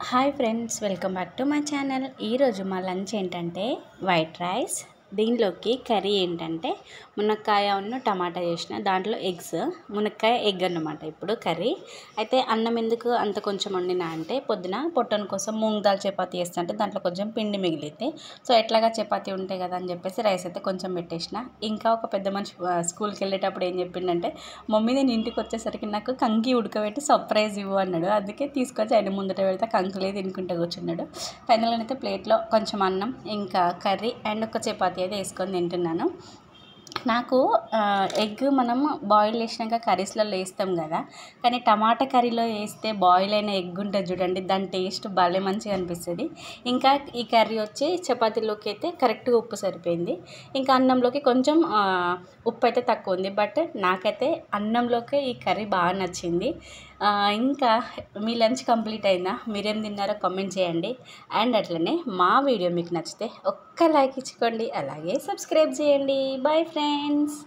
Hi friends, welcome back to my channel. ఈరోజు మా lunch ఏంటంటే వైట్ రైస్. దీనిలోకి కర్రీ ఏంటంటే మునక్కాయ టమాటా చేసిన, దాంట్లో ఎగ్స్, మునక్కాయ ఎగ్ అన్నమాట ఇప్పుడు కర్రీ. అయితే అన్నం ఎందుకు అంత కొంచెం వండినా అంటే పొద్దున పొట్టను కోసం మూంగ్ దాల్ చపాతీ చేస్తుంటే దాంట్లో కొంచెం పిండి మిగిలితే, సో ఎట్లాగా చపాతీ ఉంటాయి కదా అని చెప్పేసి రైస్ అయితే కొంచెం పెట్టేసిన. ఇంకా ఒక పెద్ద మనిషి స్కూల్కి వెళ్ళేటప్పుడు ఏం చెప్పిండంటే, మమ్మీ నేను ఇంటికి వచ్చేసరికి నాకు కంకి ఉడకబెట్టి సర్ప్రైజ్ ఇవ్వు అన్నాడు. అందుకే తీసుకొచ్చి ఆయన ముందట పెడితే కంకులే తినుకుంటూ కూర్చున్నాడు. ఫైనల్గా అయితే ప్లేట్లో కొంచెం అన్నం, ఇంకా కర్రీ అండ్ ఒక చపాతీ అయితే వేసుకొని తింటున్నాను. నాకు ఎగ్ మనం బాయిల్ చేసినాక కర్రీస్లలో వేస్తాం కదా, కానీ టమాటా కర్రీలో వేస్తే బాయిల్ అయిన ఎగ్ ఉంటుంది చూడండి, దాని టేస్ట్ భలే మంచిగా అనిపిస్తుంది. ఇంకా ఈ కర్రీ వచ్చి చపాతీలోకి అయితే కరెక్ట్గా ఉప్పు సరిపోయింది. ఇంకా అన్నంలోకి కొంచెం ఉప్పు అయితే తక్కువ ఉంది, బట్ నాకైతే అన్నంలోకి ఈ కర్రీ బాగా నచ్చింది. ఇంకా మీ లంచ్ కంప్లీట్ అయిందా? మీరేం తిన్నారో కామెంట్ చేయండి. అండ్ అట్లనే మా వీడియో మీకు నచ్చితే ఒక్క లైక్ ఇచ్చుకోండి, అలాగే సబ్స్క్రైబ్ చేయండి. Bye friends.